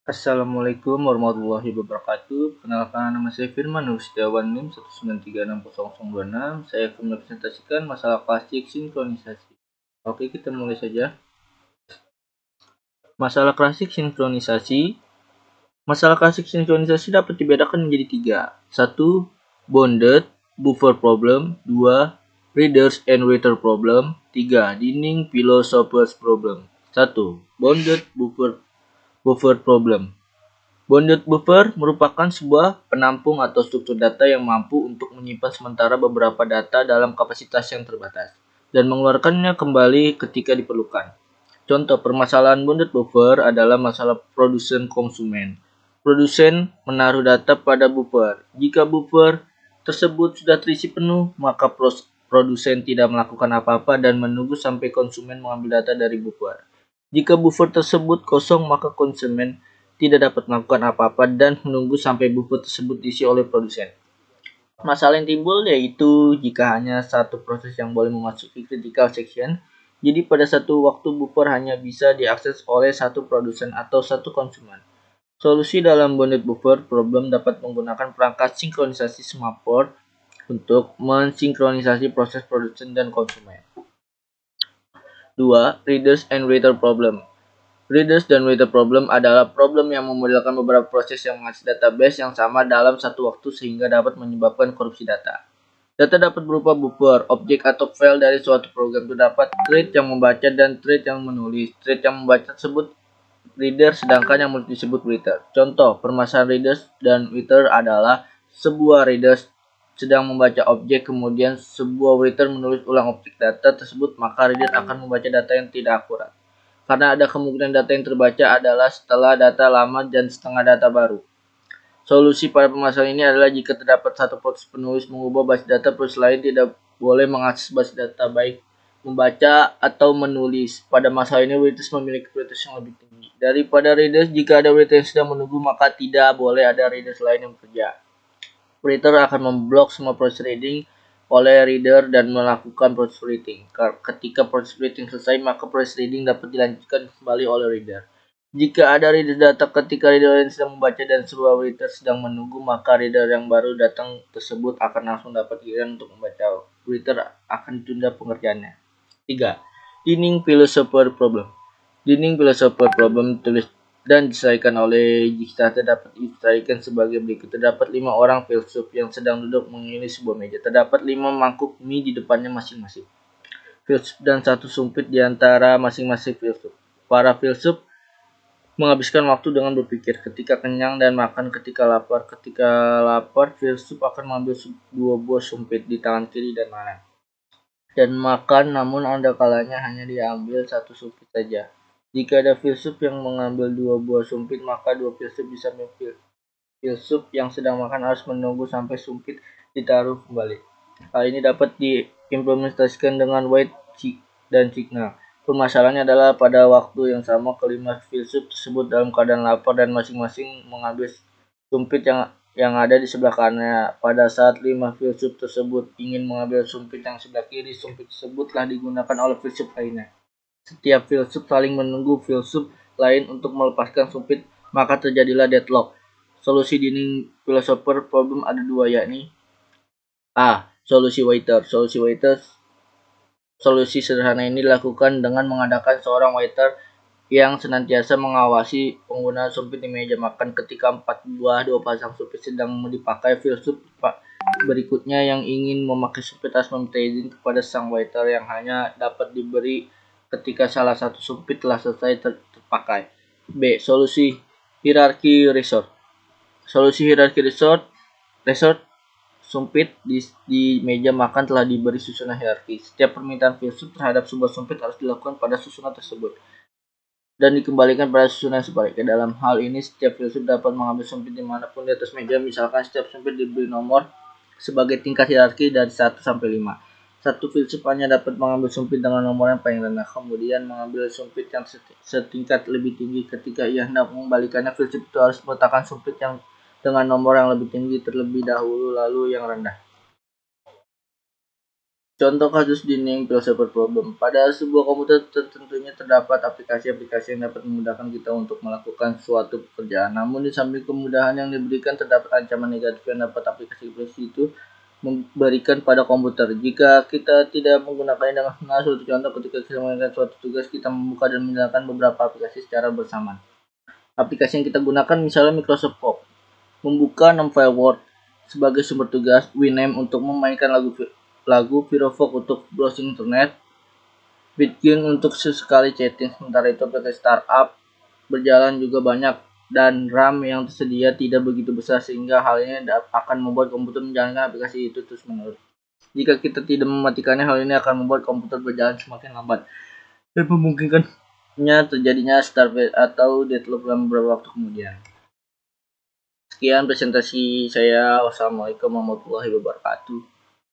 Assalamualaikum warahmatullahi wabarakatuh. Perkenalkan, nama saya Firman Nur Setiawan NIM 1936026. Saya akan mempresentasikan masalah klasik sinkronisasi. Oke, kita mulai saja. Masalah klasik sinkronisasi. Masalah klasik sinkronisasi dapat dibedakan menjadi tiga. 1. Bounded buffer problem. 2. Readers and writer problem. 3. Dinding philosophers problem. 1. Bounded buffer problem. Bounded buffer merupakan sebuah penampung atau struktur data yang mampu untuk menyimpan sementara beberapa data dalam kapasitas yang terbatas dan mengeluarkannya kembali ketika diperlukan. Contoh permasalahan bounded buffer adalah masalah produsen konsumen. Produsen menaruh data pada buffer. Jika buffer tersebut sudah terisi penuh, maka produsen tidak melakukan apa-apa dan menunggu sampai konsumen mengambil data dari buffer. Jika buffer tersebut kosong, maka konsumen tidak dapat melakukan apa-apa dan menunggu sampai buffer tersebut diisi oleh produsen. Masalah yang timbul yaitu jika hanya satu proses yang boleh memasuki critical section, jadi pada satu waktu buffer hanya bisa diakses oleh satu produsen atau satu konsumen. Solusi dalam bounded buffer problem dapat menggunakan perangkat sinkronisasi Semaphore untuk mensinkronisasi proses produsen dan konsumen. 2. Readers and writer problem. Readers dan writer problem adalah problem yang memodelkan beberapa proses yang mengakses database yang sama dalam satu waktu sehingga dapat menyebabkan korupsi data. Data dapat berupa buffer, objek atau file dari suatu program. Terdapat thread yang membaca dan thread yang menulis. Thread yang membaca tersebut reader sedangkan yang menulis disebut writer. Contoh, permasalahan readers dan writer adalah sebuah readers sedang membaca objek, kemudian sebuah writer menulis ulang objek data tersebut, maka reader akan membaca data yang tidak akurat. Karena ada kemungkinan data yang terbaca adalah setelah data lama dan setengah data baru. Solusi pada permasalahan ini adalah jika terdapat satu proses penulis mengubah basis data, proses lain tidak boleh mengakses basis data baik membaca atau menulis. Pada masalah ini, writers memiliki prioritas yang lebih tinggi daripada readers. Jika ada writer yang sedang menunggu, maka tidak boleh ada readers lain yang bekerja. Writer akan memblok semua proses reading oleh reader dan melakukan proses writing. Ketika proses writing selesai, maka proses reading dapat dilanjutkan kembali oleh reader. Jika ada reader data ketika reader lain sedang membaca dan sebuah writer sedang menunggu, maka reader yang baru datang tersebut akan langsung dapat giliran untuk membaca. Writer akan ditunda pengerjaannya. 3. Dinding philosopher problem. Dinding philosopher problem tulis dan diselesaikan oleh Jigsaw dapat diselesaikan sebagai berikut. Terdapat 5 orang filsuf yang sedang duduk mengelilingi sebuah meja. Terdapat 5 mangkuk mie di depannya masing-masing filsuf dan satu sumpit di antara masing-masing filsuf. Para filsuf menghabiskan waktu dengan berpikir. Ketika kenyang dan makan ketika lapar. Ketika lapar, filsuf akan mengambil 2 buah sumpit di tangan kiri dan kanan dan makan, namun ada kalanya hanya diambil satu sumpit saja. Jika ada filsuf yang mengambil 2 buah sumpit, maka 2 filsuf bisa memilih. Filsuf yang sedang makan harus menunggu sampai sumpit ditaruh kembali. Hal ini dapat diimplementasikan dengan White dan Signal. Permasalahannya adalah pada waktu yang sama kelima filsuf tersebut dalam keadaan lapar dan masing-masing mengambil sumpit yang ada di sebelah kanannya. Pada saat 5 filsuf tersebut ingin mengambil sumpit yang sebelah kiri, sumpit tersebut telah digunakan oleh filsuf lainnya. Setiap filsuf saling menunggu filsuf lain untuk melepaskan sumpit, maka terjadilah deadlock. Solusi dinding philosopher problem ada 2, yakni A. Solusi waiter. Solusi sederhana ini dilakukan dengan mengadakan seorang waiter yang senantiasa mengawasi penggunaan sumpit di meja makan. Ketika 2 pasang sumpit sedang dipakai, filsuf berikutnya yang ingin memakai sumpit harus meminta izin kepada sang waiter yang hanya dapat diberi ketika salah satu sumpit telah selesai terpakai. B. Solusi hierarki resort. Solusi hierarki resort sumpit di meja makan telah diberi susunan hierarki. Setiap permintaan filsuf terhadap sebuah sumpit harus dilakukan pada susunan tersebut dan dikembalikan pada susunan sebaliknya. Dalam hal ini, setiap filsuf dapat mengambil sumpit dimanapun di atas meja. Misalkan setiap sumpit diberi nomor sebagai tingkat hierarki dari 1 sampai 5. Satu filsuf hanya dapat mengambil sumpit dengan nomor yang paling rendah, kemudian mengambil sumpit yang setingkat lebih tinggi. Ketika ia hendak mengembalikannya, filsuf itu harus meletakkan sumpit yang dengan nomor yang lebih tinggi terlebih dahulu, lalu yang rendah. Contoh kasus Dinding Philosopher Problem. Pada sebuah komputer tentunya terdapat aplikasi-aplikasi yang dapat memudahkan kita untuk melakukan suatu pekerjaan. Namun di samping kemudahan yang diberikan, terdapat ancaman negatif yang dapat aplikasi-aplikasi itu memberikan pada komputer. Jika kita tidak menggunakannya dengan benar, suatu contoh ketika kita mengerjakan suatu tugas, kita membuka dan menyalakan beberapa aplikasi secara bersamaan. Aplikasi yang kita gunakan misalnya Microsoft Word, membuka 6 file Word sebagai sumber tugas, Winamp untuk memainkan lagu, Firefox untuk browsing internet, Bitcoin untuk sesekali chatting. Sementara itu aplikasi startup berjalan juga banyak dan RAM yang tersedia tidak begitu besar sehingga hal ini akan membuat komputer menjalankan aplikasi itu terus-menerus. Jika kita tidak mematikannya, hal ini akan membuat komputer berjalan semakin lambat dan memungkinkannya terjadinya starvation atau deadlock dalam beberapa waktu kemudian. Sekian presentasi saya. Wassalamualaikum warahmatullahi wabarakatuh.